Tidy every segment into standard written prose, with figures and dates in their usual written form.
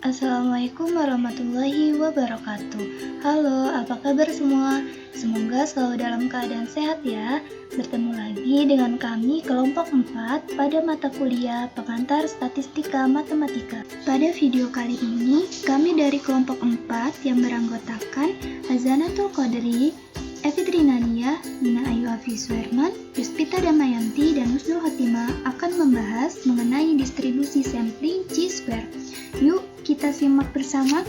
Assalamualaikum warahmatullahi wabarakatuh. Halo, apa kabar semua? Semoga selalu dalam keadaan sehat ya. Bertemu lagi dengan kami kelompok 4 pada mata kuliah Pengantar Statistika Matematika. Pada video kali ini, kami dari kelompok 4 yang beranggotakan Hazanatul Qadri, Evi Trinania, Nina Ayu Hafiz Suherman, Yuspita Damayanti, dan Husnul Khotimah akan membahas mengenai distribusi sampling chi-square. Yuk, kita simak bersama.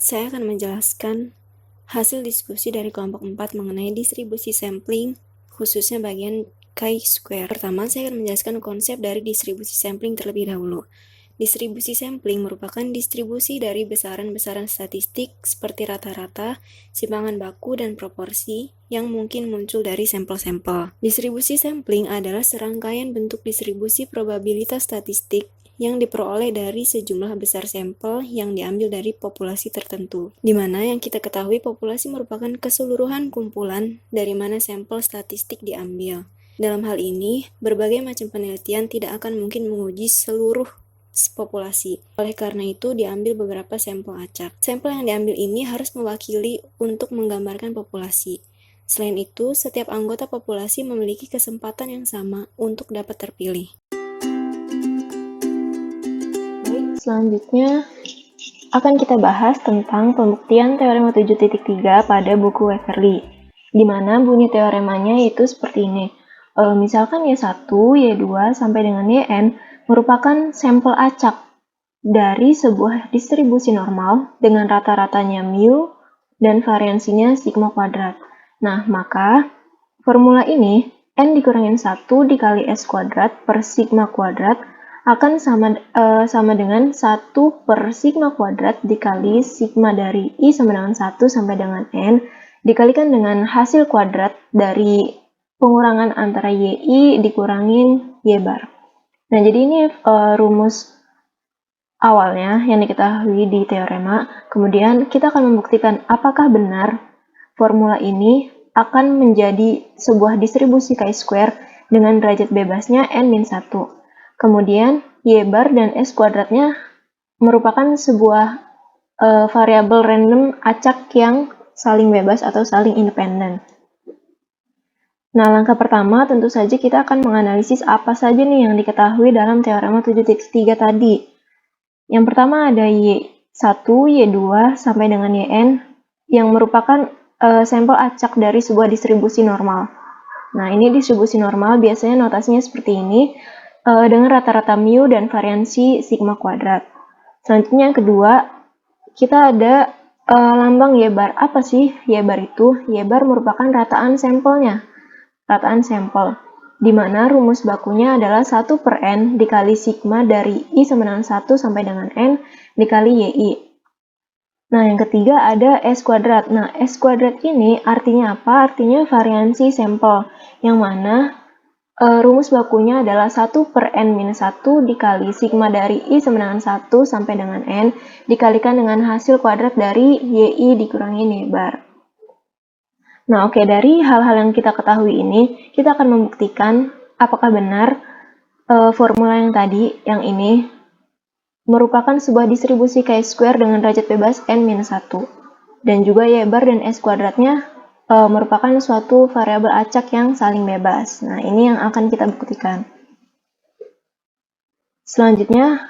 Saya akan menjelaskan hasil diskusi dari kelompok 4 mengenai distribusi sampling, khususnya bagian chi-square. Pertama, saya akan menjelaskan konsep dari distribusi sampling terlebih dahulu. Distribusi sampling merupakan distribusi dari besaran-besaran statistik seperti rata-rata, simpangan baku, dan proporsi yang mungkin muncul dari sampel-sampel. Distribusi sampling adalah serangkaian bentuk distribusi probabilitas statistik yang diperoleh dari sejumlah besar sampel yang diambil dari populasi tertentu, di mana yang kita ketahui populasi merupakan keseluruhan kumpulan dari mana sampel statistik diambil. Dalam hal ini, berbagai macam penelitian tidak akan mungkin menguji seluruh populasi. Oleh karena itu, diambil beberapa sampel acak. Sampel yang diambil ini harus mewakili untuk menggambarkan populasi. Selain itu, setiap anggota populasi memiliki kesempatan yang sama untuk dapat terpilih. Baik, selanjutnya akan kita bahas tentang pembuktian teorema 7.3 pada buku Waverly, di mana bunyi teoremanya itu seperti ini. Misalkan Y1, Y2, sampai dengan Yn merupakan sampel acak dari sebuah distribusi normal dengan rata-ratanya mu dan variansinya sigma kuadrat. Nah, maka formula ini N dikurangin 1 dikali S kuadrat per sigma kuadrat akan sama dengan 1 per sigma kuadrat dikali sigma dari I sama dengan 1 sampai dengan N dikalikan dengan hasil kuadrat dari pengurangan antara YI dikurangin Y bar. Nah, jadi ini rumus awalnya yang diketahui di teorema. Kemudian kita akan membuktikan apakah benar formula ini akan menjadi sebuah distribusi chi-square dengan derajat bebasnya n-1. Kemudian Y bar dan S kuadratnya merupakan sebuah variabel random acak yang saling bebas atau saling independen. Nah, langkah pertama tentu saja kita akan menganalisis apa saja nih yang diketahui dalam teorema 7.3 tadi. Yang pertama ada Y1, Y2, sampai dengan Yn yang merupakan sampel acak dari sebuah distribusi normal. Nah, ini distribusi normal biasanya notasinya seperti ini, dengan rata-rata mu dan variansi sigma kuadrat. Selanjutnya yang kedua, kita ada lambang Y bar. Apa sih Y bar itu? Y bar merupakan rataan sampelnya. Rataan sampel, di mana rumus bakunya adalah 1 per N dikali sigma dari I sama dengan 1 sampai dengan N dikali YI. Nah, yang ketiga ada S kuadrat. Nah, S kuadrat ini artinya apa? Artinya variansi sampel, yang mana rumus bakunya adalah 1 per N-1 dikali sigma dari I sama dengan 1 sampai dengan N dikalikan dengan hasil kuadrat dari YI dikurangi Y bar. Nah, oke, dari hal-hal yang kita ketahui ini, kita akan membuktikan apakah benar formula yang tadi, yang ini, merupakan sebuah distribusi chi-square dengan derajat bebas n-1. Dan juga Y bar dan S kuadratnya merupakan suatu variabel acak yang saling bebas. Nah, ini yang akan kita buktikan. Selanjutnya,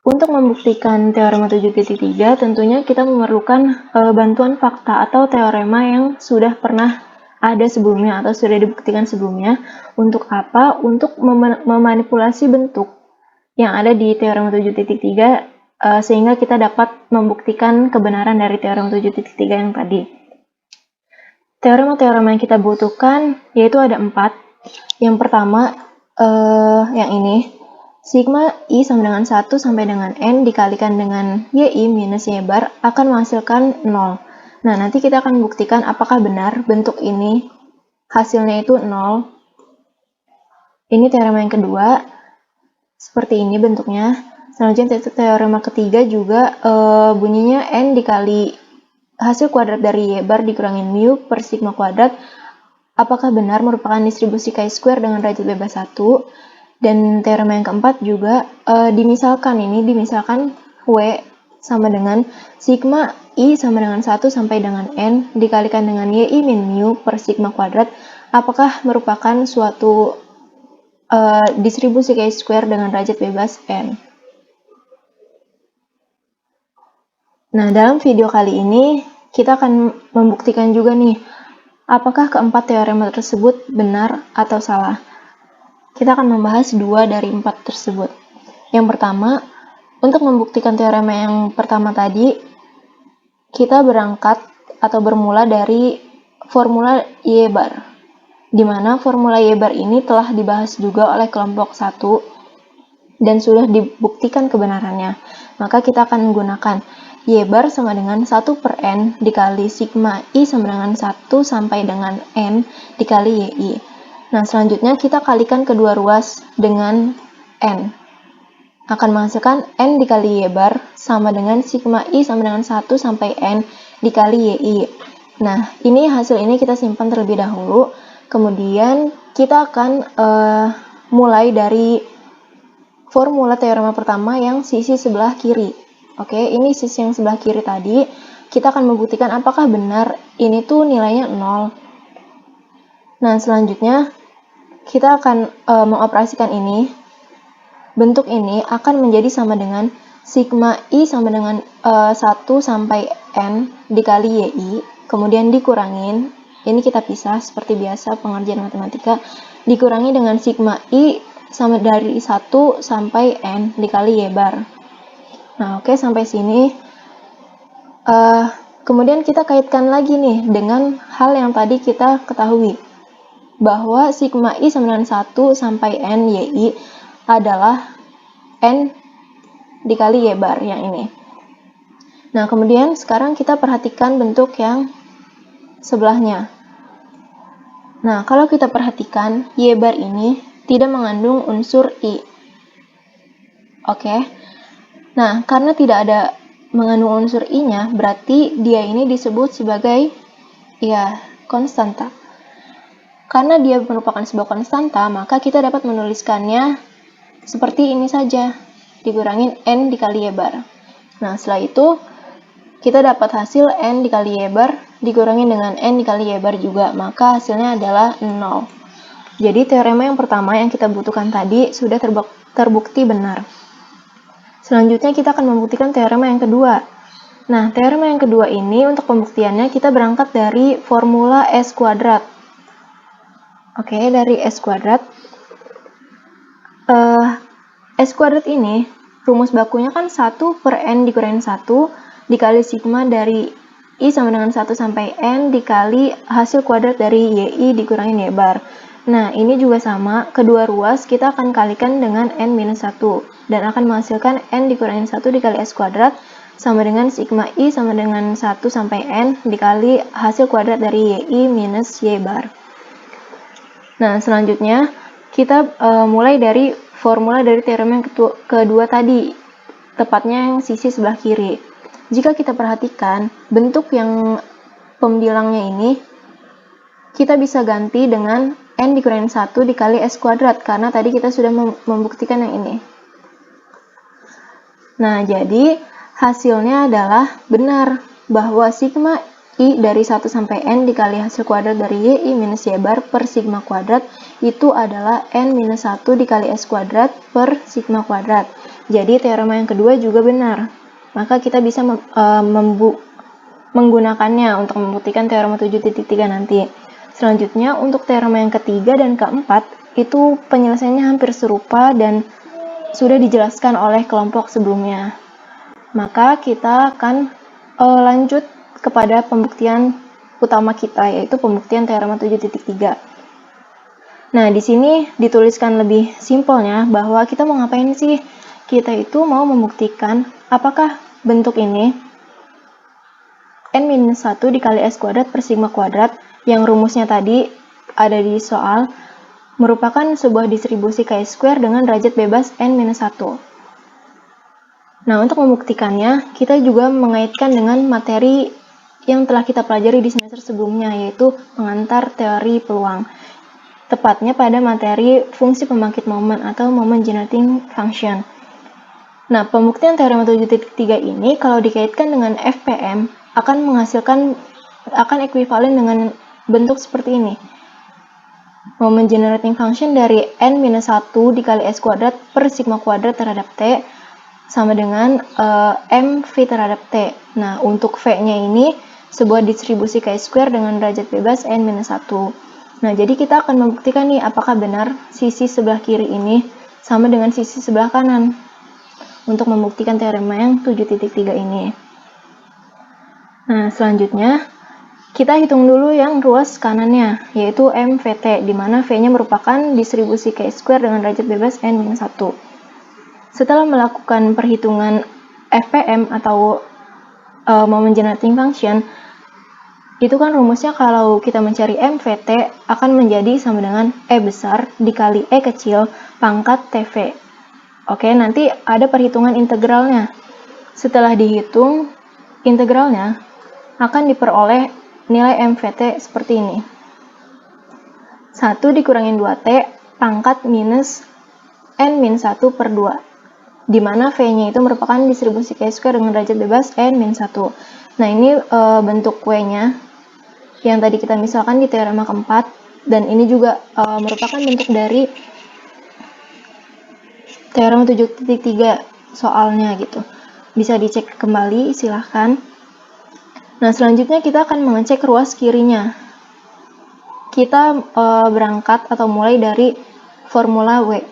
untuk membuktikan teorema 7.3, tentunya kita memerlukan bantuan fakta atau teorema yang sudah pernah ada sebelumnya atau sudah dibuktikan sebelumnya. Untuk apa? Untuk memanipulasi bentuk yang ada di teorema 7.3 sehingga kita dapat membuktikan kebenaran dari teorema 7.3 yang tadi. Teorema-teorema yang kita butuhkan yaitu ada 4. Yang pertama, yang ini. Sigma I sama dengan 1 sampai dengan N dikalikan dengan YI minus Y bar akan menghasilkan 0. Nah, nanti kita akan buktikan apakah benar bentuk ini hasilnya itu 0. Ini teorema yang kedua. Seperti ini bentuknya. Selanjutnya teorema ketiga juga bunyinya N dikali hasil kuadrat dari Y bar dikurangin mu per sigma kuadrat. Apakah benar merupakan distribusi chi-square dengan derajat bebas 1? Dan teorema yang keempat juga dimisalkan W sama dengan sigma I sama dengan 1 sampai dengan N dikalikan dengan YI min mu per sigma kuadrat, apakah merupakan suatu distribusi chi-square dengan derajat bebas N. Nah, dalam video kali ini kita akan membuktikan juga nih, apakah keempat teorema tersebut benar atau salah. Kita akan membahas 2 dari 4 tersebut. Yang pertama, untuk membuktikan teorema yang pertama tadi, kita bermula dari formula Y-bar, di mana formula Y-bar ini telah dibahas juga oleh kelompok 1 dan sudah dibuktikan kebenarannya. Maka kita akan menggunakan Y-bar sama dengan 1 per N dikali sigma I sama dengan 1 sampai dengan N dikali YI. Nah, selanjutnya kita kalikan kedua ruas dengan N. Akan menghasilkan N dikali Y-bar sama dengan sigma I sama dengan 1 sampai N dikali YI. Nah, hasil ini kita simpan terlebih dahulu. Kemudian kita akan mulai dari formula teorema pertama yang sisi sebelah kiri. Oke, ini sisi yang sebelah kiri tadi. Kita akan membuktikan apakah benar ini tuh nilainya 0. Nah, selanjutnya kita akan mengoperasikan ini. Bentuk ini akan menjadi sama dengan sigma I sama dengan 1 sampai N dikali YI, kemudian dikurangin, ini kita pisah seperti biasa pengerjaan matematika, dikurangi dengan sigma I sama dari 1 sampai N dikali Y-bar. Nah, oke, sampai sini. Kemudian kita kaitkan lagi nih dengan hal yang tadi kita ketahui, bahwa sigma I sama dengan 1 sampai N YI adalah N dikali Y-bar yang ini. Nah, kemudian sekarang kita perhatikan bentuk yang sebelahnya. Nah, kalau kita perhatikan, Y-bar ini tidak mengandung unsur I. Oke. Nah, karena tidak ada mengandung unsur I-nya, berarti dia ini disebut sebagai konstanta. Karena dia merupakan sebuah konstanta, maka kita dapat menuliskannya seperti ini saja, dikurangin N dikali Y-bar. Nah, setelah itu, kita dapat hasil N dikali Y-bar dikurangin dengan N dikali Y-bar juga, maka hasilnya adalah 0. Jadi, teorema yang pertama yang kita butuhkan tadi sudah terbukti benar. Selanjutnya, kita akan membuktikan teorema yang kedua. Nah, teorema yang kedua ini untuk pembuktiannya kita berangkat dari formula S kuadrat. Oke, dari S kuadrat. S kuadrat ini, rumus bakunya kan 1 per N dikurangin 1 dikali sigma dari I sama dengan 1 sampai N dikali hasil kuadrat dari YI dikurangin Y-bar. Nah, ini juga sama, kedua ruas kita akan kalikan dengan N-1 dan akan menghasilkan N dikurangin 1 dikali S kuadrat sama dengan sigma I sama dengan 1 sampai N dikali hasil kuadrat dari YI minus Y-bar. Nah, selanjutnya kita mulai dari formula dari teorema yang kedua tadi, tepatnya yang sisi sebelah kiri. Jika kita perhatikan, bentuk yang pembilangnya ini, kita bisa ganti dengan N dikurangin 1 dikali S kuadrat, karena tadi kita sudah membuktikan yang ini. Nah, jadi hasilnya adalah benar, bahwa sigma I dari 1 sampai N dikali hasil kuadrat dari YI minus Y-bar per sigma kuadrat itu adalah N-1 dikali S kuadrat per sigma kuadrat. Jadi teorema yang kedua juga benar. Maka kita bisa menggunakannya untuk membuktikan teorema 7.3 nanti. Selanjutnya untuk teorema yang ketiga dan keempat itu penyelesaiannya hampir serupa dan sudah dijelaskan oleh kelompok sebelumnya. Maka kita akan lanjut kepada pembuktian utama kita, yaitu pembuktian teorema 7.3. Nah, di sini dituliskan lebih simpelnya bahwa kita mau ngapain sih? Kita itu mau membuktikan apakah bentuk ini N-1 dikali S kuadrat per sigma kuadrat yang rumusnya tadi ada di soal merupakan sebuah distribusi chi-square dengan derajat bebas N-1. Nah, untuk membuktikannya, kita juga mengaitkan dengan materi yang telah kita pelajari di semester sebelumnya, yaitu pengantar teori peluang. tepatnya pada materi fungsi pembangkit momen atau moment generating function. Nah, pembuktian teorema 7.3 ini kalau dikaitkan dengan FPM akan ekuivalen dengan bentuk seperti ini. Moment generating function dari n-1 dikali s kuadrat per sigma kuadrat terhadap T sama dengan mv terhadap T. Nah, untuk V-nya ini sebuah distribusi chi-square dengan derajat bebas n-1. Nah, jadi kita akan membuktikan nih apakah benar sisi sebelah kiri ini sama dengan sisi sebelah kanan untuk membuktikan teorema yang 7.3 ini. Nah, selanjutnya kita hitung dulu yang ruas kanannya, yaitu MVT, di mana V-nya merupakan distribusi chi-square dengan derajat bebas n-1. Setelah melakukan perhitungan FPM atau moment generating function, itu kan rumusnya kalau kita mencari MVT akan menjadi sama dengan E besar dikali E kecil pangkat TV. Oke, nanti ada perhitungan integralnya. Setelah dihitung integralnya, akan diperoleh nilai MVT seperti ini. 1 dikurangin 2T pangkat minus N-1 per 2. Di mana V-nya itu merupakan distribusi chi-square dengan derajat bebas N-1. Nah, ini bentuk W-nya yang tadi kita misalkan di teorema keempat, dan ini juga merupakan bentuk dari teorema 7.3 soalnya gitu. Bisa dicek kembali, silahkan. Nah, selanjutnya kita akan mengecek ruas kirinya. Kita berangkat atau mulai dari formula W.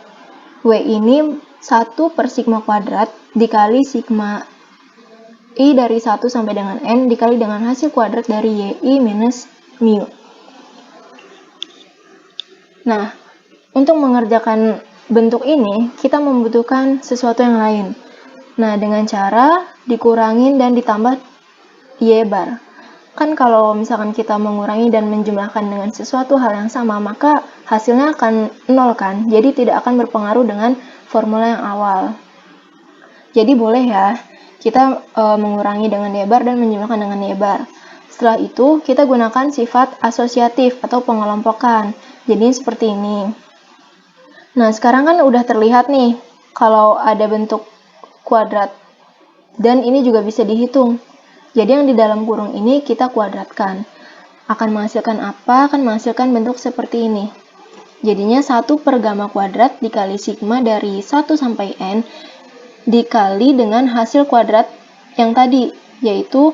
W ini 1 per sigma kuadrat dikali sigma I dari 1 sampai dengan N dikali dengan hasil kuadrat dari YI minus mu. Nah, untuk mengerjakan bentuk ini, kita membutuhkan sesuatu yang lain. Nah, dengan cara dikurangin dan ditambah Y bar. Kan kalau misalkan kita mengurangi dan menjumlahkan dengan sesuatu hal yang sama, maka hasilnya akan 0 kan? Jadi tidak akan berpengaruh dengan formula yang awal. Jadi boleh ya, kita mengurangi dengan Y bar dan menjumlahkan dengan Y bar. Setelah itu, kita gunakan sifat asosiatif atau pengelompokan. Jadi seperti ini. Nah, sekarang kan udah terlihat nih, kalau ada bentuk kuadrat. Dan ini juga bisa dihitung. Jadi yang di dalam kurung ini kita kuadratkan. Akan menghasilkan apa? Akan menghasilkan bentuk seperti ini. Jadinya 1 per gamma kuadrat dikali sigma dari 1 sampai N dikali dengan hasil kuadrat yang tadi, yaitu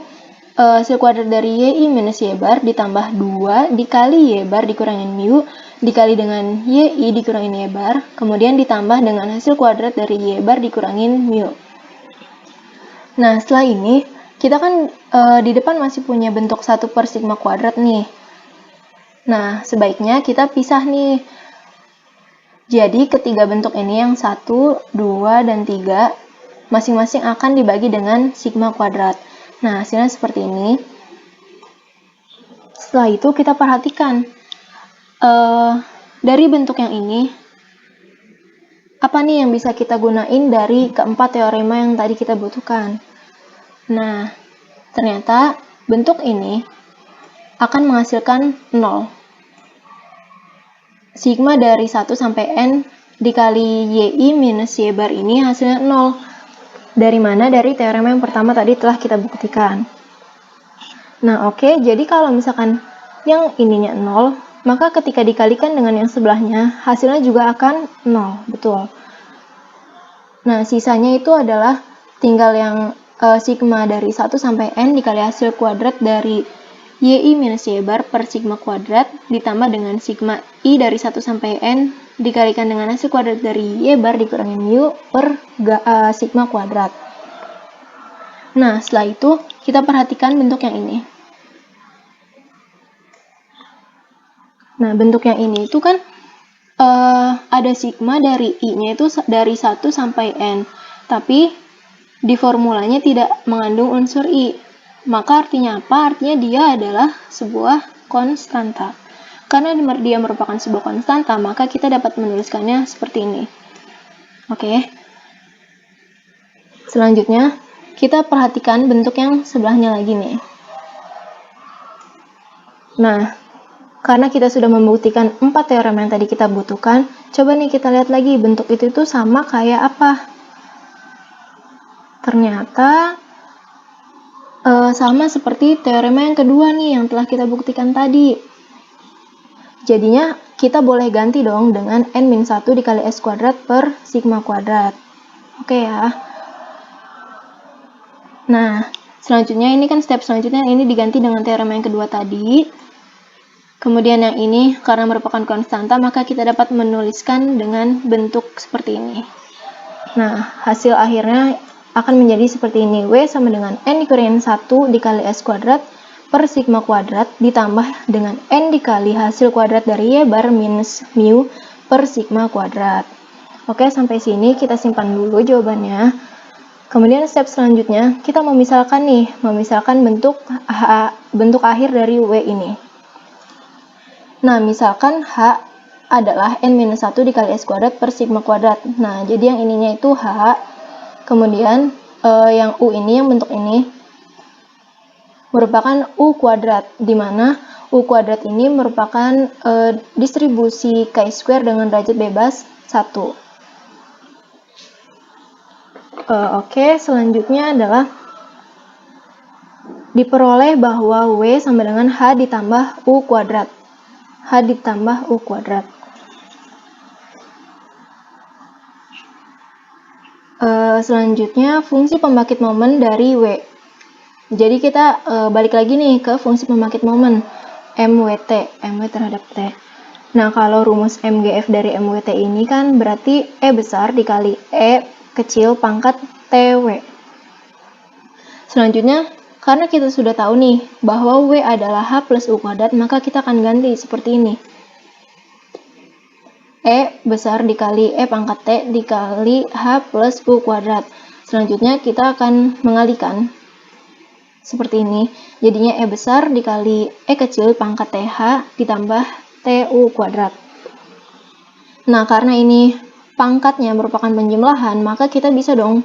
hasil kuadrat dari YI minus Y bar ditambah 2 dikali Y bar dikurangin mu dikali dengan YI dikurangin Y bar, kemudian ditambah dengan hasil kuadrat dari Y bar dikurangin mu. Nah, setelah ini, kita kan di depan masih punya bentuk 1 per sigma kuadrat nih. Nah, sebaiknya kita pisah nih. Jadi, ketiga bentuk ini yang 1, 2, dan 3, masing-masing akan dibagi dengan sigma kuadrat. Nah, hasilnya seperti ini. Setelah itu, kita perhatikan. Dari bentuk yang ini, apa nih yang bisa kita gunain dari keempat teorema yang tadi kita butuhkan? Nah, ternyata bentuk ini akan menghasilkan 0. Sigma dari 1 sampai N dikali YI minus Y bar ini hasilnya 0. Dari mana? Dari teorema yang pertama tadi telah kita buktikan. Nah, oke, jadi kalau misalkan yang ininya 0, maka ketika dikalikan dengan yang sebelahnya, hasilnya juga akan 0, betul. Nah, sisanya itu adalah tinggal yang sigma dari 1 sampai N dikali hasil kuadrat dari YI minus Y bar per sigma kuadrat ditambah dengan sigma I dari 1 sampai N dikalikan dengan hasil kuadrat dari Y bar dikurangi mu per sigma kuadrat. Nah, setelah itu kita perhatikan bentuk yang ini. Nah, bentuk yang ini itu kan ada sigma dari I-nya itu dari 1 sampai N. Tapi di formulanya tidak mengandung unsur I. Maka artinya apa? Artinya dia adalah sebuah konstanta. Karena dia merupakan sebuah konstanta, maka kita dapat menuliskannya seperti ini. Oke. Selanjutnya, kita perhatikan bentuk yang sebelahnya lagi nih. Nah, karena kita sudah membuktikan 4 teorem yang tadi kita butuhkan, coba nih kita lihat lagi bentuk itu tuh sama kayak apa. Ternyata sama seperti teorema yang kedua nih yang telah kita buktikan tadi. Jadinya kita boleh ganti dong dengan n-1 dikali s kuadrat per sigma kuadrat. Oke ya. Nah, selanjutnya ini kan step selanjutnya ini diganti dengan teorema yang kedua tadi. Kemudian yang ini karena merupakan konstanta maka kita dapat menuliskan dengan bentuk seperti ini. Nah, hasil akhirnya akan menjadi seperti ini. W sama dengan n dikurangi 1 dikali s kuadrat per sigma kuadrat ditambah dengan n dikali hasil kuadrat dari y bar minus mu per sigma kuadrat. Oke, sampai sini kita simpan dulu jawabannya. Kemudian step selanjutnya kita memisahkan bentuk akhir dari W ini. Nah, misalkan H adalah n-1 dikali s kuadrat per sigma kuadrat. Nah, jadi yang ininya itu H, kemudian yang U ini, yang bentuk ini, merupakan U kuadrat, di mana U kuadrat ini merupakan distribusi chi-square dengan derajat bebas 1. Oke, selanjutnya adalah diperoleh bahwa W sama dengan H ditambah U kuadrat. H ditambah U kuadrat. Selanjutnya fungsi pembangkit momen dari W. Jadi kita balik lagi nih ke fungsi pembangkit momen MWT, MW terhadap T. Nah, kalau rumus MGF dari MWT ini kan berarti E besar dikali E kecil pangkat TW. Selanjutnya, karena kita sudah tahu nih bahwa W adalah H plus U kuadrat, maka kita akan ganti seperti ini. E besar dikali E pangkat T dikali H plus U kuadrat. Selanjutnya kita akan mengalihkan seperti ini. Jadinya E besar dikali E kecil pangkat TH ditambah TU kuadrat. Nah, karena ini pangkatnya merupakan penjumlahan, maka kita bisa dong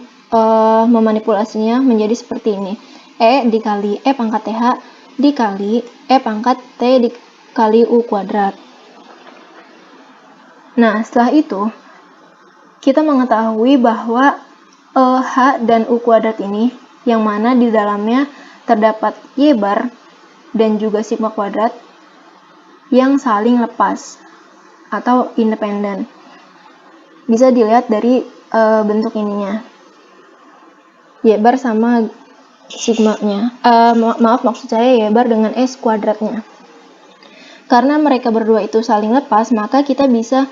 memanipulasinya menjadi seperti ini. E dikali E pangkat TH dikali E pangkat T dikali U kuadrat. Nah, setelah itu, kita mengetahui bahwa H dan U kuadrat ini, yang mana di dalamnya terdapat Y bar dan juga sigma kuadrat, yang saling lepas atau independen. Bisa dilihat dari bentuk ininya. Y bar sama sigma-nya. Maksud saya Y bar dengan S kuadratnya. Karena mereka berdua itu saling lepas, maka kita bisa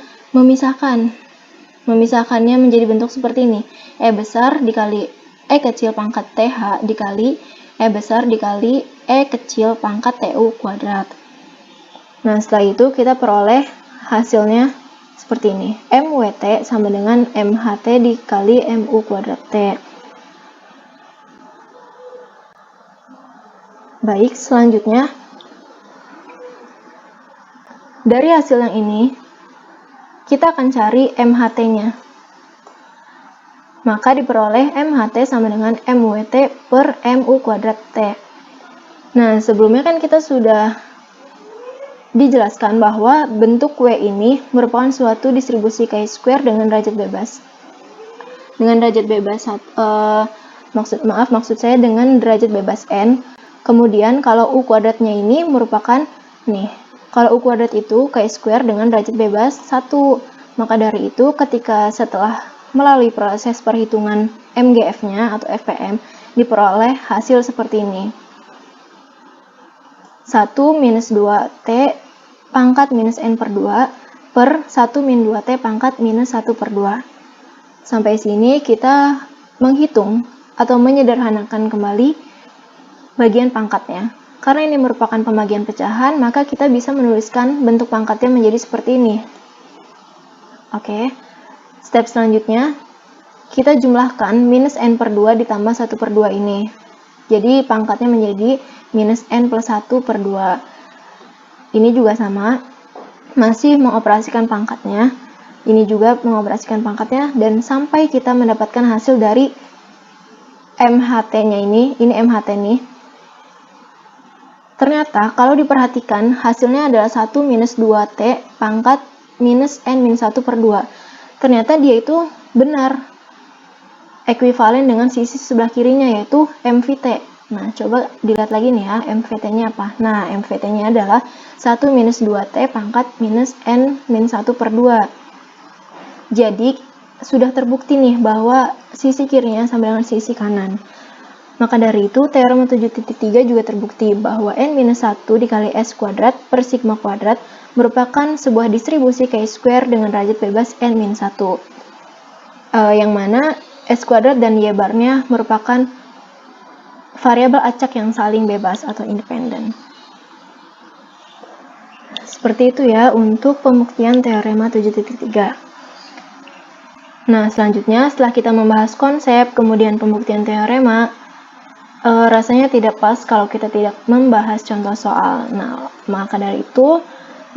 memisahkannya menjadi bentuk seperti ini. E besar dikali E kecil pangkat TH dikali E besar dikali E kecil pangkat TU kuadrat. Nah, setelah itu kita peroleh hasilnya seperti ini. MWT sama dengan MHT dikali MU kuadrat T. Baik, selanjutnya dari hasil yang ini kita akan cari MHT-nya. Maka diperoleh MHT sama dengan MWT per MU kuadrat T. Nah, sebelumnya kan kita sudah dijelaskan bahwa bentuk W ini merupakan suatu distribusi chi-square dengan derajat bebas. Dengan derajat bebas, maksud saya dengan derajat bebas N. Kemudian kalau U kuadratnya ini merupakan, kalau U kuadrat itu chi-square dengan derajat bebas 1. Maka dari itu, ketika setelah melalui proses perhitungan MGF-nya atau FPM, diperoleh hasil seperti ini. 1 minus 2T pangkat minus N per 2 per 1 min 2T pangkat minus 1 per 2. Sampai sini kita menghitung atau menyederhanakan kembali bagian pangkatnya. Karena ini merupakan pembagian pecahan, maka kita bisa menuliskan bentuk pangkatnya menjadi seperti ini. Oke, step selanjutnya, kita jumlahkan minus N per 2 ditambah 1 per 2 ini. Jadi pangkatnya menjadi minus N plus 1 per 2. Ini juga sama, masih mengoperasikan pangkatnya. Ini juga mengoperasikan pangkatnya, dan sampai kita mendapatkan hasil dari MHT-nya ini MHT nih. Ternyata kalau diperhatikan hasilnya adalah 1 minus 2T pangkat minus N min 1 per 2. Ternyata dia itu benar ekuivalen dengan sisi sebelah kirinya yaitu MVT. Nah, coba dilihat lagi nih ya, MVT-nya apa? Nah, MVT-nya adalah 1 minus 2T pangkat minus N min 1 per 2. Jadi, sudah terbukti nih bahwa sisi kirinya sama dengan sisi kanan. Maka dari itu, teorema 7.3 juga terbukti bahwa N-1 dikali S kuadrat per sigma kuadrat merupakan sebuah distribusi chi-square dengan derajat bebas N-1. Yang mana S kuadrat dan Y barnya merupakan variabel acak yang saling bebas atau independen. Seperti itu ya untuk pembuktian teorema 7.3. Nah, selanjutnya setelah kita membahas konsep, kemudian pembuktian teorema, rasanya tidak pas kalau kita tidak membahas contoh soal. Nah, maka dari itu,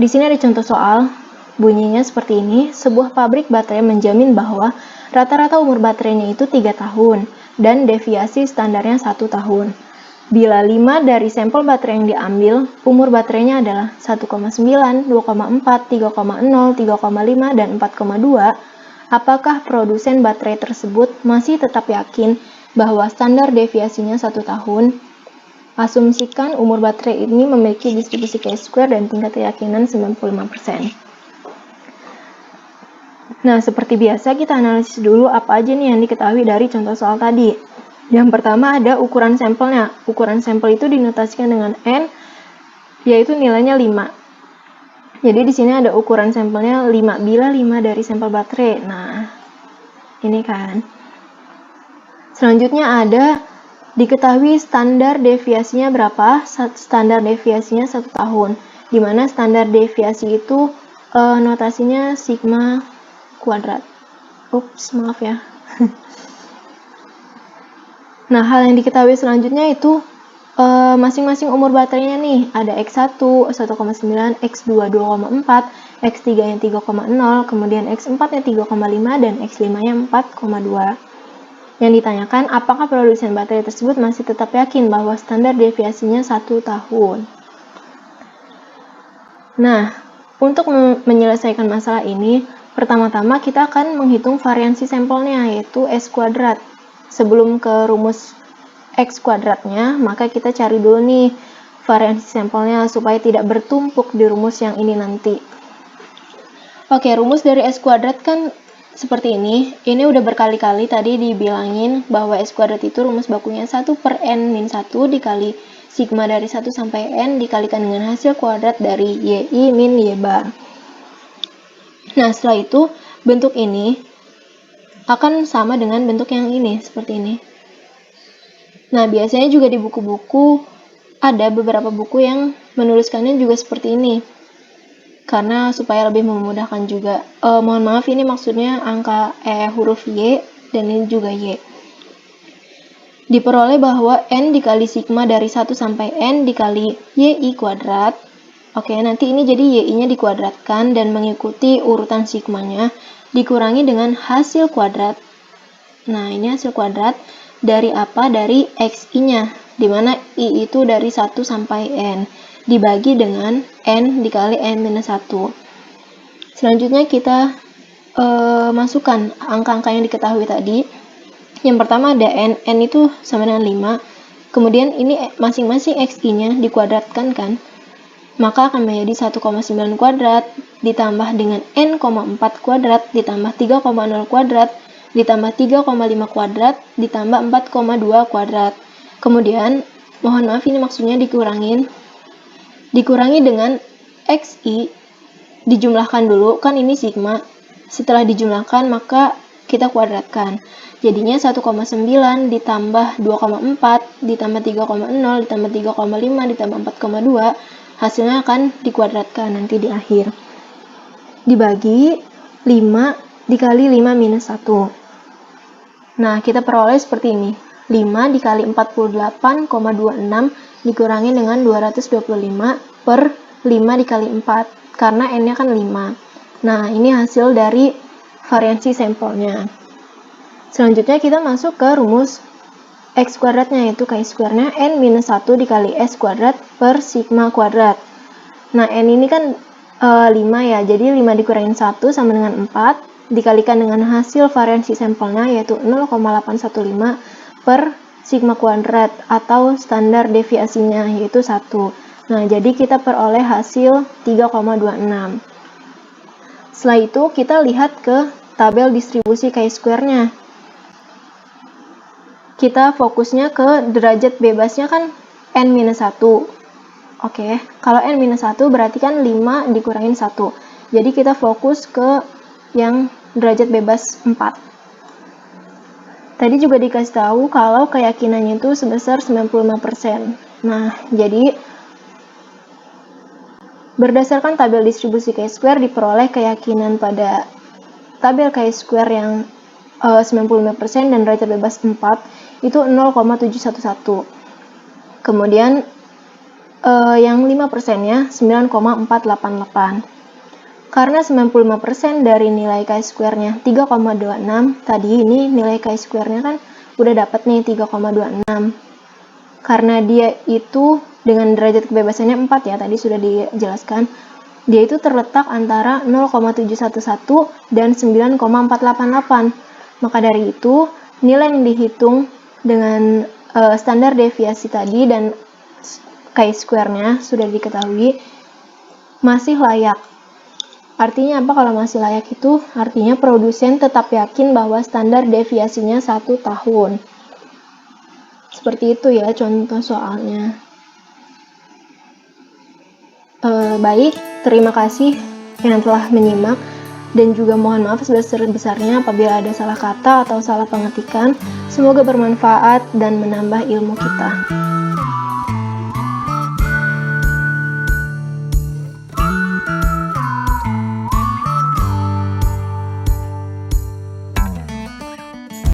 di sini ada contoh soal, bunyinya seperti ini, sebuah pabrik baterai menjamin bahwa rata-rata umur baterainya itu 3 tahun, dan deviasi standarnya 1 tahun. Bila 5 dari sampel baterai yang diambil, umur baterainya adalah 1,9, 2,4, 3,0, 3,5, dan 4,2, apakah produsen baterai tersebut masih tetap yakin bahwa standar deviasinya 1 tahun? Asumsikan umur baterai ini memiliki distribusi chi-square dan tingkat keyakinan 95%. Nah, seperti biasa kita analisis dulu apa aja nih yang diketahui dari contoh soal tadi. Yang pertama ada ukuran sampelnya. Ukuran sampel itu dinotasikan dengan N, yaitu nilainya 5. Jadi di sini ada ukuran sampelnya 5, bila 5 dari sampel baterai. Nah, ini kan. Selanjutnya ada diketahui standar deviasinya berapa? Standar deviasinya 1 tahun. Di mana standar deviasi itu notasinya sigma kuadrat. Ups, maaf ya. Nah, hal yang diketahui selanjutnya itu masing-masing umur baterainya nih. Ada X1, 1,9, X2, 2,4, X3 nya 3,0, kemudian X4 nya 3,5, dan X5 nya 4,2. Yang ditanyakan, apakah produsen baterai tersebut masih tetap yakin bahwa standar deviasinya 1 tahun? Nah, untuk menyelesaikan masalah ini, pertama-tama kita akan menghitung variansi sampelnya, yaitu S kuadrat. Sebelum ke rumus X kuadratnya, maka kita cari dulu nih variansi sampelnya supaya tidak bertumpuk di rumus yang ini nanti. Oke, rumus dari S kuadrat kan seperti ini. Ini udah berkali-kali tadi dibilangin bahwa S kuadrat itu rumus bakunya 1 per N min 1 dikali sigma dari 1 sampai N dikalikan dengan hasil kuadrat dari YI min Y bar. Nah, setelah itu bentuk ini akan sama dengan bentuk yang ini, seperti ini. Nah, biasanya juga di buku-buku ada beberapa buku yang menuliskannya juga seperti ini. Karena supaya lebih memudahkan juga. Mohon maaf, ini maksudnya huruf Y dan ini juga Y. Diperoleh bahwa N dikali sigma dari 1 sampai N dikali YI kuadrat. Oke, nanti ini jadi YI-nya dikuadratkan dan mengikuti urutan sigmanya dikurangi dengan hasil kuadrat. Nah, ini hasil kuadrat dari apa? Dari XI-nya, di mana I itu dari 1 sampai N. Dibagi dengan N dikali N-1. Selanjutnya kita masukkan angka-angka yang diketahui tadi. Yang pertama ada N itu sama dengan 5. Kemudian ini masing-masing XI-nya dikuadratkan kan. Maka akan menjadi 1,9 kuadrat ditambah dengan N,4 kuadrat ditambah 3,0 kuadrat ditambah 3,5 kuadrat ditambah 4,2 kuadrat. Kemudian, mohon maaf ini maksudnya dikurangi dengan XI, dijumlahkan dulu, kan ini sigma. Setelah dijumlahkan, maka kita kuadratkan. Jadinya 1,9 ditambah 2,4 ditambah 3,0 ditambah 3,5 ditambah 4,2, hasilnya akan dikuadratkan nanti di akhir. Dibagi 5 dikali 5 minus 1. Nah, kita peroleh seperti ini. 5 dikali 48,26 dikurangi dengan 225 per 5 dikali 4, karena N-nya kan 5. Nah, ini hasil dari variansi sampelnya. Selanjutnya kita masuk ke rumus X kuadratnya, yaitu chi square-nya N-1 dikali S kuadrat per sigma kuadrat. Nah, N ini kan 5 ya, jadi 5 dikurangin 1 sama dengan 4, dikalikan dengan hasil variansi sampelnya, yaitu 0,815 per sigma kuadrat, atau standar deviasinya, yaitu 1. Nah, jadi kita peroleh hasil 3,26. Setelah itu, kita lihat ke tabel distribusi chi square-nya. Kita fokusnya ke derajat bebasnya kan N-1. Oke, kalau N-1 berarti kan 5 dikurangin 1. Jadi kita fokus ke yang derajat bebas 4. Tadi juga dikasih tahu kalau keyakinannya itu sebesar 95%. Nah, jadi berdasarkan tabel distribusi chi square diperoleh keyakinan pada tabel chi square yang 95% dan derajat bebas 4 itu 0,711. Kemudian yang 5%-nya 9,488. Karena 95% dari nilai chi square-nya 3,26, tadi ini nilai chi square-nya kan udah dapat nih 3,26. Karena dia itu dengan derajat kebebasannya 4 ya, tadi sudah dijelaskan. Dia itu terletak antara 0,711 dan 9,488. Maka dari itu, nilai yang dihitung dengan standar deviasi tadi dan chi square-nya sudah diketahui masih layak. Artinya apa kalau masih layak itu? Artinya produsen tetap yakin bahwa standar deviasinya 1 tahun. Seperti itu ya contoh soalnya. Baik, terima kasih yang telah menyimak, dan juga mohon maaf sebesar-besarnya apabila ada salah kata atau salah pengetikan. Semoga bermanfaat dan menambah ilmu kita.